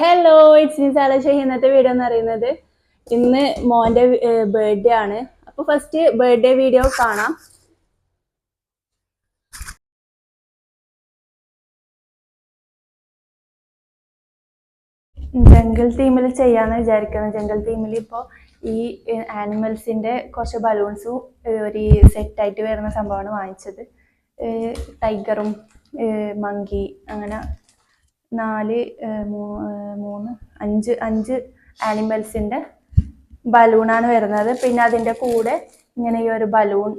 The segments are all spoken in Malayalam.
Hello, it's me സാലഷ. ഇന്നത്തെ വീഡിയോ എന്ന് പറയുന്നത് ഇന്ന് മോന്റെ ബർത്ത്ഡേ ആണ്. അപ്പൊ ഫസ്റ്റ് ബർത്ത്ഡേ വീഡിയോ കാണാം. ജംഗിൾ തീമിൽ ചെയ്യാന്ന് വിചാരിക്കുന്നത്. ജംഗിൾ തീമിൽ ഇപ്പോൾ ഈ ആനിമൽസിന്റെ കുറച്ച് ബലൂൺസും ഒരു സെറ്റായിട്ട് വരുന്ന സംഭവമാണ് വാങ്ങിച്ചത്. ടൈഗറും മങ്കി അങ്ങനെ നാല് മൂന്ന് അഞ്ച് അഞ്ച് ആനിമൽസിന്റെ ബലൂണാണ് വരുന്നത്. പിന്നെ അതിന്റെ കൂടെ ഇങ്ങനെ ഈ ഒരു ബലൂൺ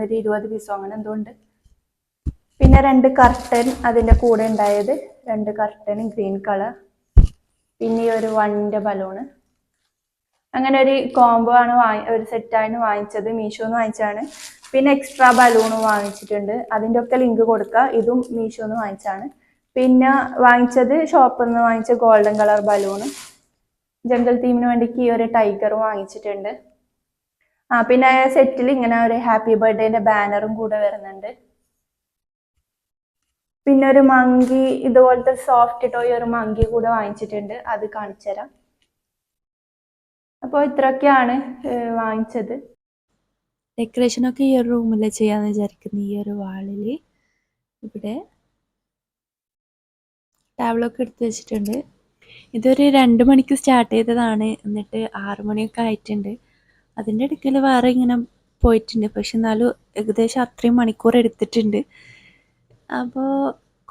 ഒരു 20 പീസോ അങ്ങനെ എന്തോ ഉണ്ട്. പിന്നെ 2 കർട്ടൻ അതിന്റെ കൂടെ ഉണ്ടായത്, 2 കർട്ടൻ ഗ്രീൻ കളർ. പിന്നെ ഈ ഒരു വണ്ണിന്റെ ബലൂണ്. അങ്ങനെ ഒരു കോംബോ ആണ് ഒരു സെറ്റാണ് വാങ്ങിച്ചത്. മീഷോന്ന് വാങ്ങിച്ചാണ്. പിന്നെ എക്സ്ട്രാ ബലൂണും വാങ്ങിച്ചിട്ടുണ്ട്. അതിന്റെ ഒക്കെ ലിങ്ക് കൊടുക്കുക. ഇതും മീഷോന്ന് വാങ്ങിച്ചാണ്. പിന്നെ വാങ്ങിച്ചത് ഷോപ്പിൽ നിന്ന് വാങ്ങിച്ച ഗോൾഡൻ കളർ ബലൂണ്. ജംഗിൾ തീമിന് വേണ്ടിക്ക് ഈ ഒരു ടൈഗർ വാങ്ങിച്ചിട്ടുണ്ട്. പിന്നെ സെറ്റിൽ ഇങ്ങനെ ഒരു ഹാപ്പി ബർത്ത്ഡേന്റെ ബാനറും കൂടെ വരുന്നുണ്ട്. പിന്നെ ഒരു മങ്കി, ഇതുപോലത്തെ സോഫ്റ്റ് ടോയ് ഒരു മങ്കി കൂടെ വാങ്ങിച്ചിട്ടുണ്ട്. അത് കാണിച്ചു തരാം. അപ്പോൾ ഇത്രയൊക്കെയാണ് വാങ്ങിച്ചത്. ഡെക്കറേഷനൊക്കെ ഈ ഒരു റൂമിൽ ചെയ്യാന്ന് വിചാരിക്കുന്നു. ഈ ഒരു വാളിൽ ഇവിടെ ടാബ്ലൊക്കെ എടുത്ത് വെച്ചിട്ടുണ്ട്. ഇതൊരു 2 മണിക്ക് സ്റ്റാർട്ട് ചെയ്തതാണ്. എന്നിട്ട് 6 മണിയൊക്കെ ആയിട്ടുണ്ട്. അതിൻ്റെ ഇടയ്ക്കൽ വേറെ ഇങ്ങനെ പോയിട്ടുണ്ട്. പക്ഷെ എന്നാലും ഏകദേശം അത്രയും മണിക്കൂർ എടുത്തിട്ടുണ്ട്. അപ്പോൾ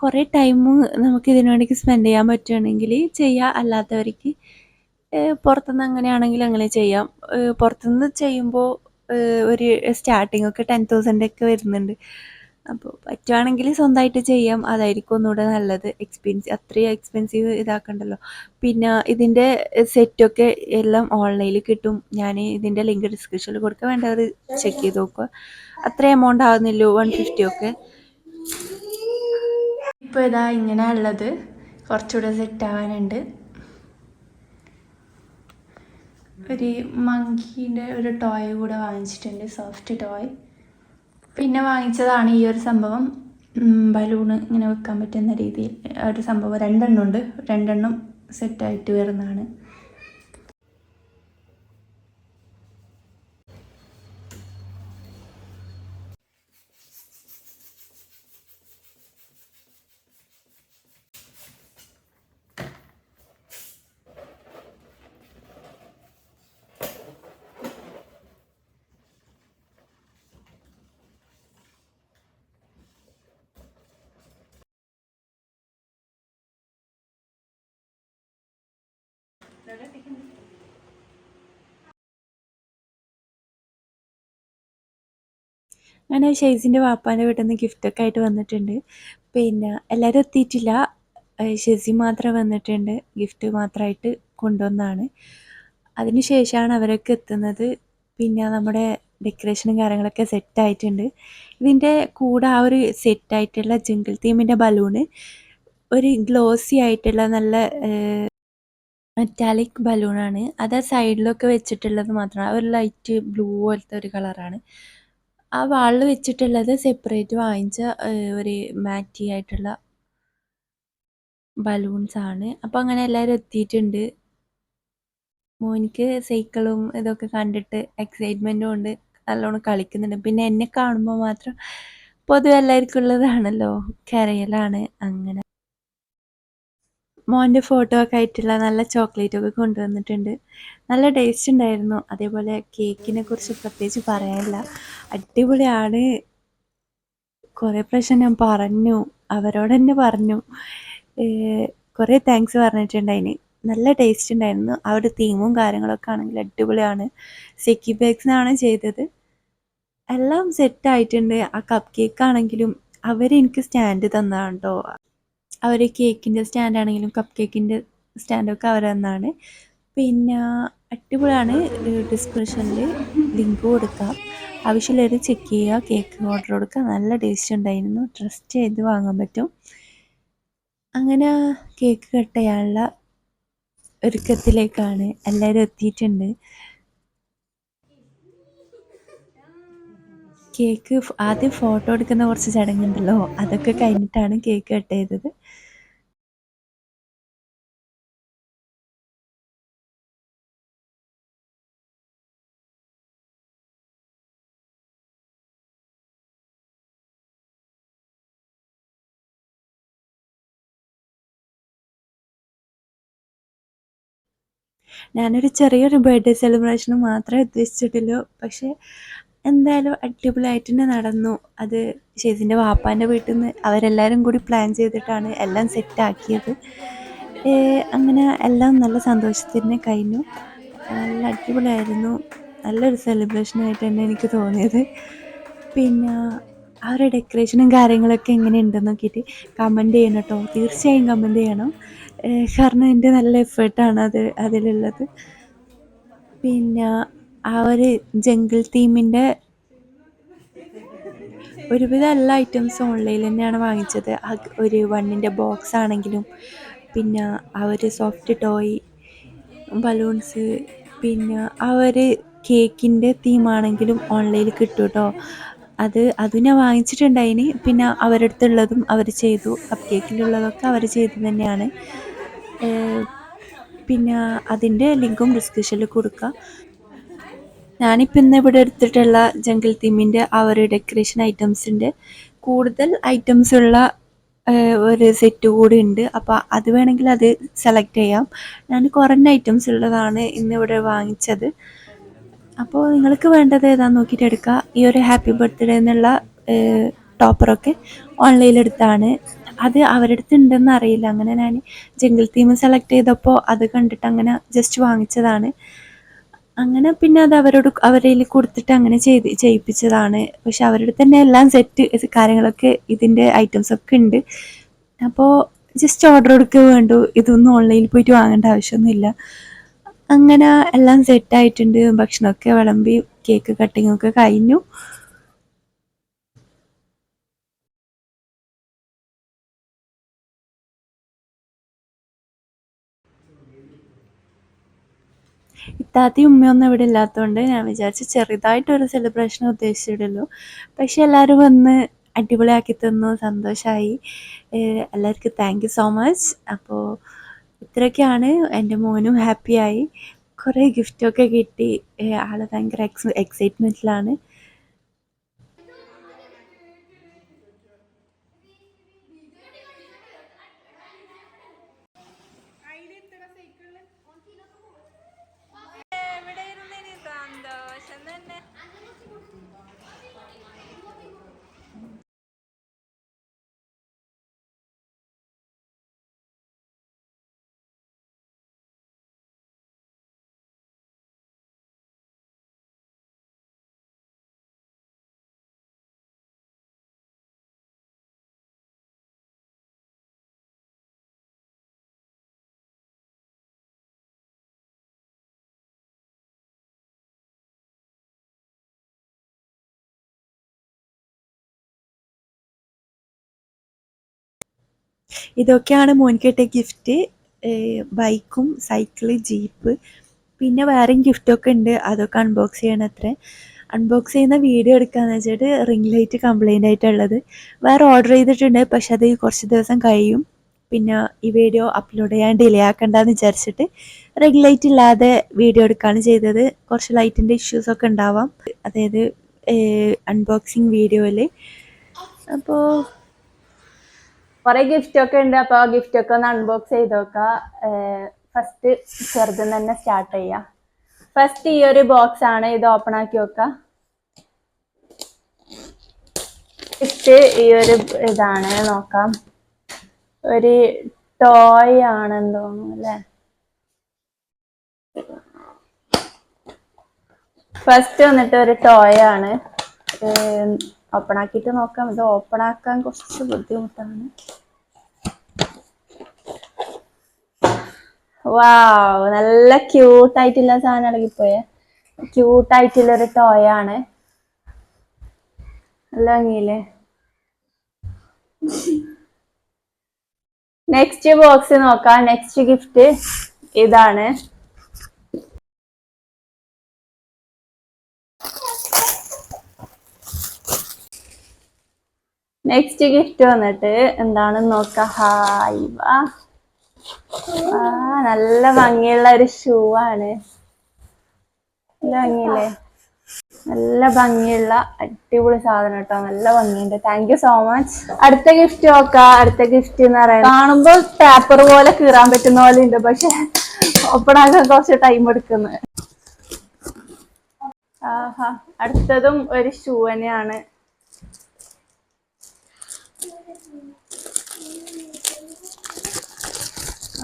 കുറേ ടൈം നമുക്ക് ഇതിനു വേണ്ടിക്ക് സ്പെൻഡ് ചെയ്യാൻ പറ്റുകയാണെങ്കിൽ ചെയ്യാം. അല്ലാത്തവർക്ക് പുറത്തുനിന്ന് അങ്ങനെയാണെങ്കിൽ അങ്ങനെ ചെയ്യാം. പുറത്തുനിന്ന് ചെയ്യുമ്പോൾ ഒരു സ്റ്റാർട്ടിങ് ഒക്കെ 10,000 ഒക്കെ വരുന്നുണ്ട്. അപ്പോൾ പറ്റുവാണെങ്കിൽ സ്വന്തമായിട്ട് ചെയ്യാം. അതായിരിക്കും ഒന്നുകൂടെ നല്ലത്. അത്രയും എക്സ്പെൻസീവ് ഇതാക്കണ്ടല്ലോ. പിന്നെ ഇതിൻ്റെ സെറ്റൊക്കെ എല്ലാം ഓൺലൈനിൽ കിട്ടും. ഞാൻ ഇതിൻ്റെ ലിങ്ക് ഡിസ്ക്രിപ്ഷനിൽ കൊടുക്കുക. വേണ്ടവർ ചെക്ക് ചെയ്ത് നോക്കുക. അത്ര എമൗണ്ട് ആവുന്നില്ലോ, 150 ഒക്കെ. ഇപ്പോൾ ഇതാ ഇങ്ങനെ ഉള്ളത്. കുറച്ചുകൂടെ സെറ്റ് ആവാനുണ്ട്. ഒരു മങ്കീൻ്റെ ഒരു ടോയ് കൂടെ വാങ്ങിച്ചിട്ടുണ്ട്, സോഫ്റ്റ് ടോയ്. പിന്നെ വാങ്ങിച്ചതാണ് ഈ ഒരു സംഭവം, ബലൂണ് ഇങ്ങനെ വെക്കാൻ പറ്റുന്ന രീതിയിൽ ഒരു സംഭവം. 2 എണ്ണം ഉണ്ട്. 2 എണ്ണം സെറ്റായിട്ട് വരുന്നതാണ്. അങ്ങനെ ഷെയ്സിൻ്റെ വാപ്പാൻ്റെ വീട്ടിൽ നിന്ന് ഗിഫ്റ്റൊക്കെ ആയിട്ട് വന്നിട്ടുണ്ട്. പിന്നെ എല്ലാവരും എത്തിയിട്ടില്ല. ഷെസി മാത്രം വന്നിട്ടുണ്ട്. ഗിഫ്റ്റ് മാത്രമായിട്ട് കൊണ്ടുവന്നതാണ്. അതിന് ശേഷമാണ് അവരൊക്കെ എത്തുന്നത്. പിന്നെ നമ്മുടെ ഡെക്കറേഷനും കാര്യങ്ങളൊക്കെ സെറ്റായിട്ടുണ്ട്. ഇതിൻ്റെ കൂടെ ആ ഒരു സെറ്റായിട്ടുള്ള ജംഗിൾ തീമിൻ്റെ ബലൂണ് ഒരു ഗ്ലോസി ആയിട്ടുള്ള നല്ല മെറ്റാലിക് ബലൂണാണ്. അത് ആ സൈഡിലൊക്കെ വെച്ചിട്ടുള്ളത് മാത്രമാണ്. ഒരു ലൈറ്റ് ബ്ലൂ പോലത്തെ ഒരു കളറാണ്. ആ വാളിൽ വെച്ചിട്ടുള്ളത് സെപ്പറേറ്റ് വാങ്ങിച്ച ഒരു മാറ്റി ആയിട്ടുള്ള ബലൂൺസ് ആണ്. അപ്പോൾ അങ്ങനെ എല്ലാവരും എത്തിയിട്ടുണ്ട്. മോനിക്ക് സൈക്കിളും ഇതൊക്കെ കണ്ടിട്ട് എക്സൈറ്റ്മെൻറ്റും ഉണ്ട്. നല്ലോണം കളിക്കുന്നുണ്ട്. പിന്നെ എന്നെ കാണുമ്പോൾ മാത്രം പൊതുവെ എല്ലാവർക്കും ഉള്ളതാണല്ലോ, കരയലാണ്. അങ്ങനെ മോൻ്റെ ഫോട്ടോ ഒക്കെ ആയിട്ടുള്ള നല്ല ചോക്ലേറ്റ് ഒക്കെ കൊണ്ടുവന്നിട്ടുണ്ട്. നല്ല ടേസ്റ്റ് ഉണ്ടായിരുന്നു. അതേപോലെ കേക്കിനെ കുറിച്ച് പ്രത്യേകിച്ച് പറയാനില്ല, അടിപൊളിയാണ്. കുറേ പ്രാവശ്യം ഞാൻ പറഞ്ഞു, അവരോട് തന്നെ പറഞ്ഞു. കുറേ താങ്ക്സ് പറഞ്ഞിട്ടുണ്ടായിന്. നല്ല ടേസ്റ്റ് ഉണ്ടായിരുന്നു. ആ ഒരു തീമും കാര്യങ്ങളൊക്കെ ആണെങ്കിൽ അടിപൊളിയാണ്. സെക്കി ബേക്സിനാണ് ചെയ്തത്. എല്ലാം സെറ്റായിട്ടുണ്ട്. ആ കപ്പ് കേക്ക് ആണെങ്കിലും അവരെനിക്ക് സ്റ്റാൻഡ് തന്നതാണ് കേട്ടോ. അവർ കേക്കിൻ്റെ സ്റ്റാൻഡാണെങ്കിലും കപ്പ് കേക്കിൻ്റെ സ്റ്റാൻഡൊക്കെ അവർ തന്നാണ്. പിന്നെ അടിപൊളിയാണ്. ഡിസ്ക്രിപ്ഷനിൽ ലിങ്ക് കൊടുക്കാം. ആവശ്യമുള്ളവർ ചെക്ക് ചെയ്യുക. കേക്ക് ഓർഡർ കൊടുക്കുക. നല്ല ടേസ്റ്റ് ഉണ്ടായിരുന്നു. ട്രസ്റ്റ് ചെയ്ത് വാങ്ങാൻ പറ്റും. അങ്ങനെ കേക്ക് കട്ട് ചെയ്യാനുള്ള ഒരുക്കത്തിലേക്കാണ് എല്ലാവരും എത്തിയിട്ടുണ്ട്. കേക്ക് ആദ്യം ഫോട്ടോ എടുക്കുന്ന കുറച്ച് ചടങ്ങുണ്ടല്ലോ, അതൊക്കെ കഴിഞ്ഞിട്ടാണ് കേക്ക് കട്ട് ചെയ്തത്. ഞാനൊരു ചെറിയൊരു ബർത്ത്ഡേ സെലിബ്രേഷന് മാത്രമേ ഉദ്ദേശിച്ചിട്ടുള്ളൂ. പക്ഷേ എന്തായാലും അടിപൊളിയായിട്ട് തന്നെ നടന്നു. അത് ഷെയ്സിൻ്റെ വാപ്പാൻ്റെ വീട്ടിൽ നിന്ന് അവരെല്ലാവരും കൂടി പ്ലാൻ ചെയ്തിട്ടാണ് എല്ലാം സെറ്റാക്കിയത്. അങ്ങനെ എല്ലാം നല്ല സന്തോഷത്തിൽ തന്നെ കഴിഞ്ഞു. നല്ല അടിപൊളിയായിരുന്നു. നല്ലൊരു സെലിബ്രേഷനായിട്ട് തന്നെ എനിക്ക് തോന്നിയത്. പിന്നെ ആ ഒരു ഡെക്കറേഷനും കാര്യങ്ങളൊക്കെ എങ്ങനെയുണ്ടെന്ന് നോക്കിയിട്ട് കമൻറ്റ് ചെയ്യണം കേട്ടോ. തീർച്ചയായും കമൻറ്റ് ചെയ്യണം. കാരണം എൻ്റെ നല്ല എഫേർട്ടാണ് അതിലുള്ളത്. പിന്നെ ആ ഒരു ജംഗിൾ തീമിൻ്റെ ഒരുവിധം എല്ലാ ഐറ്റംസും ഓൺലൈനിൽ തന്നെയാണ് വാങ്ങിച്ചത്. ഒരു വണ്ണിൻ്റെ ബോക്സ് ആണെങ്കിലും പിന്നെ ആ ഒരു സോഫ്റ്റ് ടോയ് ബലൂൺസ് പിന്നെ ആ ഒരു കേക്കിൻ്റെ തീമാണെങ്കിലും ഓൺലൈനിൽ കിട്ടും കേട്ടോ. അതും ഞാൻ വാങ്ങിച്ചിട്ടുണ്ടായിന്. പിന്നെ അവരുടെ അടുത്തുള്ളതും അവർ ചെയ്തു. കപ്പ് കേക്കിലുള്ളതൊക്കെ അവർ ചെയ്തു തന്നെയാണ്. പിന്നെ അതിൻ്റെ ലിങ്കും ഡിസ്ക്രിപ്ഷനിൽ കൊടുക്കാം. ഞാനിപ്പോൾ ഇന്ന് ഇവിടെ എടുത്തിട്ടുള്ള ജംഗിൾ തീമിൻ്റെ ആ ഒരു ഡെക്കറേഷൻ ഐറ്റംസിൻ്റെ കൂടുതൽ ഐറ്റംസ് ഉള്ള ഒരു സെറ്റ് കൂടി ഉണ്ട്. അപ്പോൾ അത് വേണമെങ്കിൽ അത് സെലക്ട് ചെയ്യാം. ഞാൻ കുറഞ്ഞ ഐറ്റംസ് ഉള്ളതാണ് ഇന്നിവിടെ വാങ്ങിച്ചത്. അപ്പോൾ നിങ്ങൾക്ക് വേണ്ടത് ഏതാണെന്ന് നോക്കിയിട്ട് എടുക്കുക. ഈ ഒരു ഹാപ്പി ബർത്ത്ഡേ എന്നുള്ള ടോപ്പറൊക്കെ ഓൺലൈനിലെടുത്താണ്. അത് അവരുടെ അടുത്ത് ഉണ്ടെന്ന് അറിയില്ല. അങ്ങനെ ഞാൻ ജംഗിൾ തീം സെലക്ട് ചെയ്തപ്പോൾ അത് കണ്ടിട്ട് അങ്ങനെ ജസ്റ്റ് വാങ്ങിച്ചതാണ്. അങ്ങനെ പിന്നെ അത് അവരിൽ കൊടുത്തിട്ട് അങ്ങനെ ചെയ്യിപ്പിച്ചതാണ്. പക്ഷെ അവരുടെ തന്നെ എല്ലാം സെറ്റ് കാര്യങ്ങളൊക്കെ ഇതിൻ്റെ ഐറ്റംസൊക്കെ ഉണ്ട്. അപ്പോൾ ജസ്റ്റ് ഓർഡർ കൊടുക്കുക വേണ്ടു. ഇതൊന്നും ഓൺലൈനിൽ പോയിട്ട് വാങ്ങേണ്ട ആവശ്യമൊന്നുമില്ല. അങ്ങനെ എല്ലാം സെറ്റായിട്ടുണ്ട്. ഭക്ഷണമൊക്കെ വിളമ്പി കേക്ക് കട്ടിങ്ങൊക്കെ കഴിഞ്ഞു. ഇത്താത്തയും ഉമ്മയൊന്നും ഇവിടെ ഇല്ലാത്തതുകൊണ്ട് ഞാൻ വിചാരിച്ച് ചെറുതായിട്ടൊരു സെലിബ്രേഷൻ ഉദ്ദേശിച്ചിട്ടുള്ളൂ. പക്ഷെ എല്ലാവരും വന്ന് അടിപൊളിയാക്കി തന്നു. സന്തോഷമായി. എല്ലാവർക്കും താങ്ക് യു സോ മച്ച്. അപ്പോൾ ഇത്രയൊക്കെയാണ്. എൻ്റെ മോനും ഹാപ്പിയായി. കുറേ ഗിഫ്റ്റൊക്കെ കിട്ടി. ആൾ ഭയങ്കര എക്സൈറ്റ്മെൻറ്റിലാണ്. ഇതൊക്കെയാണ് മോൻ കിട്ടിയ ഗിഫ്റ്റ്. ബൈക്കും സൈക്കിള് ജീപ്പ് പിന്നെ വേറെയും ഗിഫ്റ്റൊക്കെ ഉണ്ട്. അതൊക്കെ അൺബോക്സ് ചെയ്യണം. അൺബോക്സ് ചെയ്യുന്ന വീഡിയോ എടുക്കാന്ന് വെച്ചിട്ട് റിംഗ് ലൈറ്റ് കംപ്ലൈൻ്റ് ആയിട്ടുള്ളത്. വേറെ ഓർഡർ ചെയ്തിട്ടുണ്ട്. പക്ഷെ അത് കുറച്ച് ദിവസം കഴിയും. പിന്നെ ഈ വീഡിയോ അപ്ലോഡ് ചെയ്യാൻ ഡിലേ ആക്കണ്ടെന്ന് വിചാരിച്ചിട്ട് റിംഗ് ലൈറ്റ് ഇല്ലാതെ വീഡിയോ എടുക്കുകയാണ് ചെയ്തത്. കുറച്ച് ലൈറ്റിൻ്റെ ഇഷ്യൂസൊക്കെ ഉണ്ടാവാം, അതായത് അൺബോക്സിങ് വീഡിയോയിൽ. അപ്പോൾ കുറേ ഗിഫ്റ്റൊക്കെ ഉണ്ട്. അപ്പോൾ ആ ഗിഫ്റ്റൊക്കെ ഒന്ന് അൺബോക്സ് ചെയ്ത് നോക്കാം. ഫസ്റ്റ് ചെറുതെന്ന് തന്നെ സ്റ്റാർട്ട് ചെയ്യാം. ഫസ്റ്റ് ഈ ഒരു ബോക്സ് ആണ്. ഇത് ഓപ്പൺ ആക്കി നോക്കാം. ഫസ്റ്റ് ഈ ഒരു ഇതാണ്, നോക്കാം. ഒരു ടോയ് ആണെന്ന് തോന്നുന്നു അല്ലേ. ഫസ്റ്റ് വന്നിട്ട് ഒരു ടോയ് ആണ്. ഓപ്പൺ ആക്കിയിട്ട് നോക്കാം. ഇത് ഓപ്പൺ ആക്കാൻ കുറച്ച് ബുദ്ധിമുട്ടാണ്. വാവ്, നല്ല ക്യൂട്ടായിട്ടുള്ള സാധനം ഇളകിപ്പോയെ. ക്യൂട്ടായിട്ടുള്ളൊരു ടോയ് ആണ്. നല്ല ഭംഗിയില്ലേ. നെക്സ്റ്റ് ബോക്സ് നോക്കാം. നെക്സ്റ്റ് ഗിഫ്റ്റ് ഇതാണ്. നെക്സ്റ്റ് ഗിഫ്റ്റ് വന്നിട്ട് എന്താണെന്ന് നോക്കാം. ഹായ് വാ, നല്ല ഭംഗിയുള്ള ഒരു ഷൂ ആണ്. നല്ല ഭംഗിയില്ലേ. നല്ല ഭംഗിയുള്ള അടിപൊളി സാധനം കേട്ടോ. നല്ല ഭംഗിയുണ്ട്. Thank you so much. അടുത്ത ഗിഫ്റ്റ് നോക്കാം. അടുത്ത ഗിഫ്റ്റ് എന്ന് പറയുന്നത് കാണുമ്പോൾ പേപ്പർ പോലെ കീറാൻ പറ്റുന്ന പോലെ ഉണ്ട്. പക്ഷെ ഒപ്പടാക്കാൻ കുറച്ച് ടൈം എടുക്കുന്നത്. ആഹാ, അടുത്തതും ഒരു ഷൂ തന്നെയാണ്.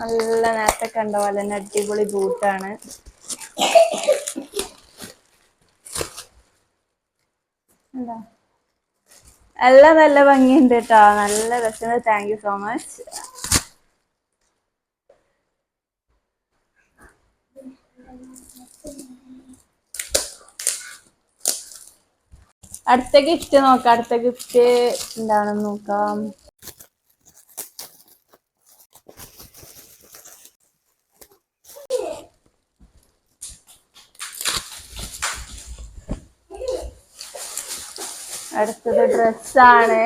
നല്ല നേരത്തെ കണ്ട പോലെ തന്നെ അടിപൊളി ബൂട്ടാണ്. എന്താ എല്ലാം നല്ല ഭംഗിയുണ്ട് കേട്ടോ, നല്ല രസമുണ്ട്. Thank you so much. അടുത്ത ഗിഫ്റ്റ് നോക്കാം. അടുത്ത ഗിഫ്റ്റ് എന്താണെന്ന് നോക്കാം. അടുത്തത് ഡ്രസ്സാണ്.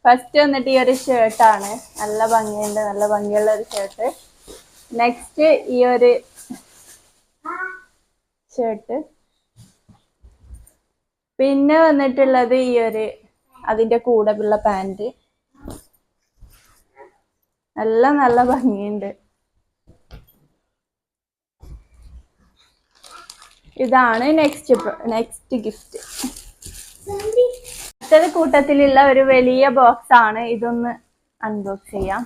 ഫസ്റ്റ് വന്നിട്ട് ഈ ഒരു ഷർട്ടാണ്. നല്ല ഭംഗിയുണ്ട്, നല്ല ഭംഗിയുള്ള ഒരു ഷർട്ട്. നെക്സ്റ്റ് ഈ ഒരു ഷർട്ട്. പിന്നെ വന്നിട്ടുള്ളത് ഈ ഒരു അതിന്റെ കൂടെ ഉള്ള പാന്റ്. എല്ലാം നല്ല ഭംഗിയുണ്ട്. ഇതാണ് നെക്സ്റ്റ് ഗിഫ്റ്റ്. അടുത്തത് കൂട്ടത്തിലുള്ള ഒരു വലിയ ബോക്സ് ആണ്. ഇതൊന്ന് അൺബോക്സ് ചെയ്യാം.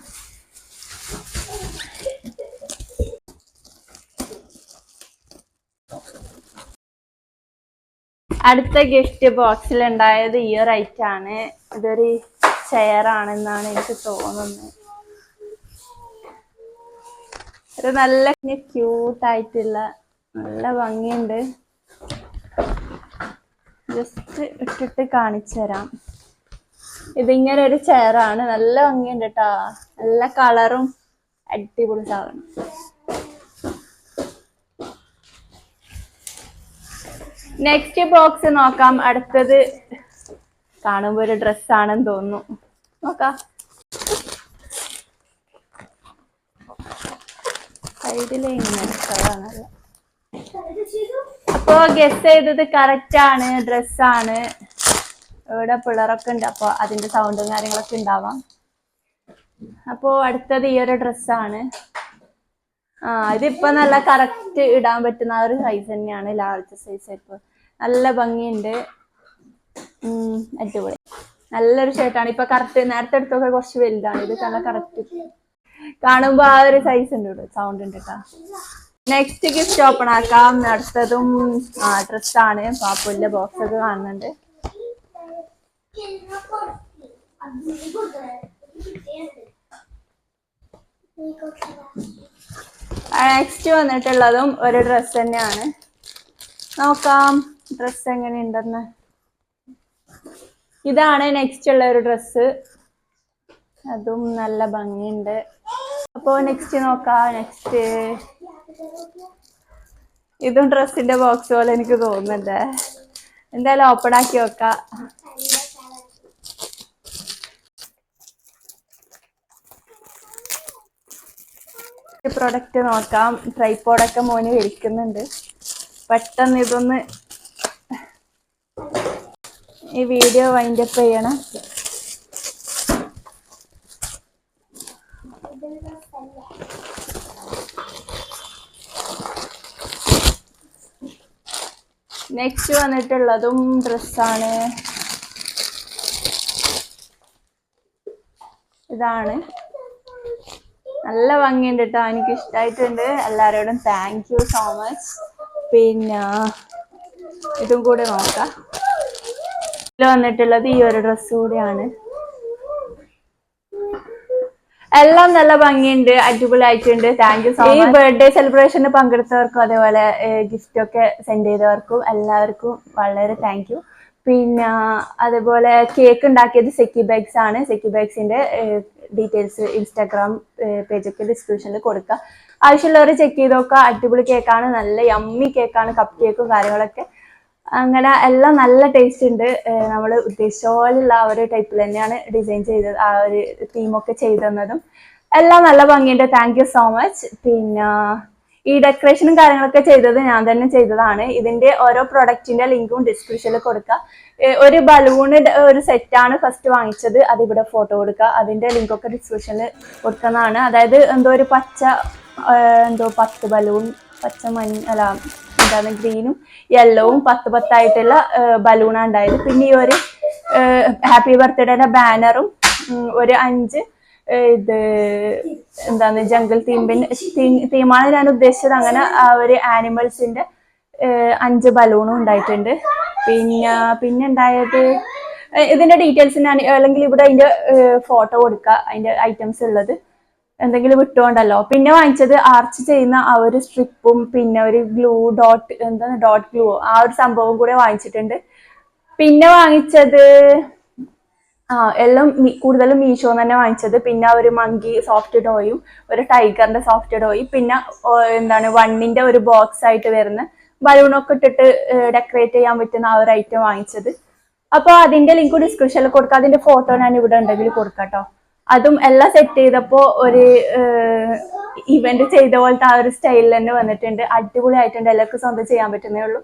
അടുത്ത ഗിഫ്റ്റ് ബോക്സിൽ ഉണ്ടായത് ഈ ഒരു ഐറ്റം ആണ്. ഇതൊരു ചെയർ ആണെന്നാണ് എനിക്ക് തോന്നുന്നത്. ഒരു നല്ല ക്യൂട്ടായിട്ടുള്ള നല്ല ഭംഗിയുണ്ട്. ജസ്റ്റ് ഇട്ടിട്ട് കാണിച്ചു തരാം. ഇതിങ്ങനെ ഒരു ചെയറാണ്. നല്ല ഭംഗിയുണ്ട് കേട്ടോ, നല്ല കളറും അടിപൊളി സാധനം. നെക്സ്റ്റ് ബോക്സ് നോക്കാം. അടുത്തത് കാണുമ്പോ ഒരു ഡ്രസ്സാണെന്ന് തോന്നുന്നു. നോക്കാം. സൈഡിലെ ഇങ്ങനെ അപ്പൊ ഗസ് ചെയ്തത് കറക്റ്റ് ആണ്, ഡ്രസ്സാണ്. ഇവിടെ പിള്ളേരൊക്കെ ഉണ്ട്, അപ്പൊ അതിന്റെ സൗണ്ടും കാര്യങ്ങളൊക്കെ ഉണ്ടാവാം. അപ്പോ അടുത്തത് ഈ ഒരു ഡ്രസ്സാണ്. ഇതിപ്പോ നല്ല കറക്റ്റ് ഇടാൻ പറ്റുന്ന ഒരു സൈസ് തന്നെയാണ്, ലാർജ് സൈസ്. ഇപ്പൊ നല്ല ഭംഗിയുണ്ട്, അടിപൊളി നല്ലൊരു ഷർട്ടാണ്. ഇപ്പൊ കറക്റ്റ് നേരത്തെ എടുത്തൊക്കെ കുറച്ച് വലുതാണ്. ഇത് നല്ല കറക്റ്റ് കാണുമ്പോ ആ ഒരു സൈസ് ഉണ്ട്. ഇവിടെ സൗണ്ട് ഉണ്ട് കേട്ടോ. നെക്സ്റ്റ് ഗിഫ്റ്റ് ഓപ്പൺ ആക്കാം. അടുത്തതും ഡ്രസ്സാണ്. പാപ്പുവിന്റെ ബോക്സ് ഒക്കെ കാണുന്നുണ്ട്. നെക്സ്റ്റ് വന്നിട്ടുള്ളതും ഒരു ഡ്രസ്സ് തന്നെയാണ്. നോക്കാം ഡ്രസ്സ് എങ്ങനെയുണ്ടെന്ന്. ഇതാണ് നെക്സ്റ്റ് ഉള്ള ഒരു ഡ്രസ്സ്. അതും നല്ല ഭംഗിയുണ്ട്. അപ്പോ നെക്സ്റ്റ് നോക്കാം. നെക്സ്റ്റ് ഇതും ഡ്രസ്സിന്റെ ബോക്സ് പോലെ എനിക്ക് തോന്നുന്നുണ്ട്. എന്തായാലും ഓപ്പൺ ആക്കി നോക്കാം. പ്രൊഡക്റ്റ് നോക്കാം. ട്രൈപോഡൊക്കെ മോന് വിളിക്കുന്നുണ്ട്. പെട്ടെന്ന് ഇതൊന്ന് ഈ വീഡിയോ വൈൻഡപ്പ് ചെയ്യണം. നെക്സ്റ്റ് വന്നിട്ടുള്ളതും ഡ്രസ്സാണ്. ഇതാണ് നല്ല ഭംഗിയുണ്ട് കേട്ടോ, എനിക്ക് ഇഷ്ടമായിട്ടുണ്ട്. എല്ലാവരോടും താങ്ക് യു സോ മച്ച്. പിന്നെ ഇതും കൂടെ നോക്കാം. ഇതിൽ വന്നിട്ടുള്ളത് ഈ ഒരു ഡ്രസ്സ് കൂടിയാണ്. എല്ലാം നല്ല ഭംഗിയുണ്ട്, അടിപൊളിയായിട്ടുണ്ട്. Thank you so much. ഈ ബർത്ത്ഡേ സെലിബ്രേഷന് പങ്കെടുത്തവർക്കും അതേപോലെ ഗിഫ്റ്റ് ഒക്കെ സെൻഡ് ചെയ്തവർക്കും എല്ലാവർക്കും വളരെ താങ്ക് യു. പിന്നെ അതേപോലെ കേക്ക് ഉണ്ടാക്കിയത് സെക്കി ബാഗ്സ് ആണ്. സെക്കി ബാഗ്സിന്റെ ഡീറ്റെയിൽസ് ഇൻസ്റ്റാഗ്രാം പേജൊക്കെ ഡിസ്ക്രിപ്ഷനിൽ കൊടുക്കുക. ആവശ്യമുള്ളവർ ചെക്ക് ചെയ്ത് നോക്കുക. അടിപൊളി കേക്കാണ്, നല്ല യമ്മി കേക്കാണ്. കപ്പ് കേക്കും കാര്യങ്ങളൊക്കെ അങ്ങനെ എല്ലാം നല്ല ടേസ്റ്റ് ഉണ്ട്. നമ്മൾ ഉദ്ദേശിച്ച പോലുള്ള ആ ഒരു ടൈപ്പിൽ തന്നെയാണ് ഡിസൈൻ ചെയ്തത്. ആ ഒരു തീമൊക്കെ ചെയ്തു തന്നതും എല്ലാം നല്ല ഭംഗിയുണ്ട്. Thank you so much. പിന്നെ ഈ ഡെക്കറേഷനും കാര്യങ്ങളൊക്കെ ചെയ്തത് ഞാൻ തന്നെ ചെയ്തതാണ്. ഇതിന്റെ ഓരോ പ്രൊഡക്റ്റിന്റെ ലിങ്കും ഡിസ്ക്രിപ്ഷനിൽ കൊടുക്കുക. ഒരു ബലൂണ് ഒരു സെറ്റാണ് ഫസ്റ്റ് വാങ്ങിച്ചത്, അതിവിടെ ഫോട്ടോ കൊടുക്കുക. അതിന്റെ ലിങ്കൊക്കെ ഡിസ്ക്രിപ്ഷനിൽ കൊടുക്കുന്നതാണ്. അതായത് എന്തോ ഒരു പച്ച എന്തോ 10 ബലൂൺ, പച്ച മഞ്ഞ അല്ല എന്താണ് ഗ്രീനും യെല്ലോവും 10 ആയിട്ടുള്ള ബലൂണാണ് ഉണ്ടായത്. പിന്നെ ഈ ഒരു ഹാപ്പി ബർത്ത്ഡേയുടെ ബാനറും ഒരു 5 ഇത് എന്താണ് ജംഗിൾ തീമാണ് ഞാൻ ഉദ്ദേശിച്ചത്. അങ്ങനെ ഒരു ആനിമൽസിന്റെ 5 ബലൂണും ഉണ്ടായിട്ടുണ്ട്. പിന്നെ ഉണ്ടായത് ഇതിന്റെ ഡീറ്റെയിൽസ് ഞാൻ അല്ലെങ്കിൽ ഇവിടെ അതിന്റെ ഫോട്ടോ കൊടുക്കുക, അതിന്റെ ഐറ്റംസ് ഉള്ളത് എന്തെങ്കിലും വിട്ടുകൊണ്ടല്ലോ. പിന്നെ വാങ്ങിച്ചത് ആർച്ച് ചെയ്യുന്ന ആ ഒരു സ്ട്രിപ്പും പിന്നെ ഒരു ഗ്ലൂ ഡോട്ട് എന്താണ് ഡോട്ട് ഗ്ലൂ ആ ഒരു സംഭവം കൂടെ വാങ്ങിച്ചിട്ടുണ്ട്. പിന്നെ വാങ്ങിച്ചത് എല്ലാം കൂടുതലും മീഷോ തന്നെ വാങ്ങിച്ചത്. പിന്നെ ഒരു മങ്കി സോഫ്റ്റ് ടോയും ഒരു ടൈഗറിന്റെ സോഫ്റ്റ് ടോയും പിന്നെ എന്താണ് 1ന്റെ ഒരു ബോക്സ് ആയിട്ട് വരുന്ന ബലൂണൊക്കെ ഇട്ടിട്ട് ഡെക്കറേറ്റ് ചെയ്യാൻ പറ്റുന്ന ആ ഒരു ഐറ്റം വാങ്ങിച്ചത്. അപ്പൊ അതിന്റെ ലിങ്ക് ഡിസ്ക്രിപ്ഷനിൽ കൊടുക്കാം. അതിന്റെ ഫോട്ടോ ഞാൻ ഇവിടെ ഉണ്ടെങ്കിൽ കൊടുക്കാട്ടോ. അതും എല്ലാം സെറ്റ് ചെയ്തപ്പോ ഒരു ഇവന്റ് ചെയ്ത പോലത്തെ ആ ഒരു സ്റ്റൈലിൽ തന്നെ വന്നിട്ടുണ്ട്. അടിപൊളിയായിട്ടുണ്ട്. എല്ലാവർക്കും സ്വന്തം ചെയ്യാൻ പറ്റുന്നേ ഉള്ളൂ.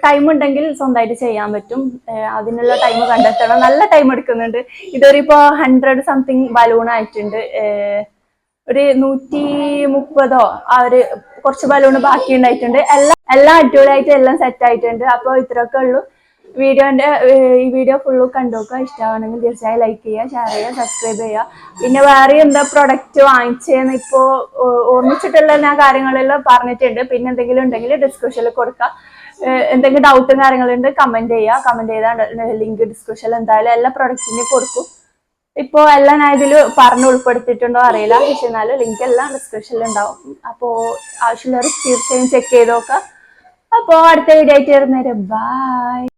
ടൈം ഉണ്ടെങ്കിൽ സ്വന്തമായിട്ട് ചെയ്യാൻ പറ്റും. അതിനുള്ള ടൈം കണ്ടെത്തണം. നല്ല ടൈം എടുക്കുന്നുണ്ട്. ഇതൊരിപ്പോ 100 സംതിങ് ബലൂൺ ആയിട്ടുണ്ട്. ഒരു 130 ആ ഒരു കുറച്ച് ബലൂണ് ബാക്കി ഉണ്ടായിട്ടുണ്ട്. എല്ലാം അടിപൊളിയായിട്ട് എല്ലാം സെറ്റ് ആയിട്ടുണ്ട്. അപ്പോൾ ഇത്രയൊക്കെ ഉള്ളൂ. ഈ വീഡിയോ ഫുള്ള് കണ്ടുനോക്കുക. ഇഷ്ടമാണെങ്കിൽ തീർച്ചയായും ലൈക്ക് ചെയ്യുക, ഷെയർ ചെയ്യുക, സബ്സ്ക്രൈബ് ചെയ്യുക. പിന്നെ വേറെ എന്താ പ്രൊഡക്റ്റ് വാങ്ങിച്ചതെന്ന് ഇപ്പോൾ ഓർമ്മിച്ചിട്ടുള്ള ഞാൻ കാര്യങ്ങളെല്ലാം പറഞ്ഞിട്ടുണ്ട്. പിന്നെ എന്തെങ്കിലും ഉണ്ടെങ്കിൽ ഡിസ്ക്രിപ്ഷനിൽ കൊടുക്കുക. എന്തെങ്കിലും ഡൗട്ടും കാര്യങ്ങളുണ്ട് കമന്റ് ചെയ്യുക. കമന്റ് ചെയ്താൽ ലിങ്ക് ഡിസ്ക്രിപ്ഷനിൽ എന്തായാലും എല്ലാ പ്രൊഡക്റ്റിനും കൊടുക്കും. ഇപ്പോൾ എല്ലാം ഞാൻ ഇതിൽ പറഞ്ഞ് ഉൾപ്പെടുത്തിയിട്ടുണ്ടോ അറിയില്ല, പക്ഷെ എന്നാലും ലിങ്ക് എല്ലാം ഡിസ്ക്രിപ്ഷനിൽ ഉണ്ടാവും. അപ്പോൾ ആവശ്യമുള്ളവർ തീർച്ചയായും ചെക്ക് ചെയ്ത് നോക്കുക. അപ്പോൾ അടുത്ത വീഡിയോ ആയിട്ട് വരുന്നേരം ബൈ.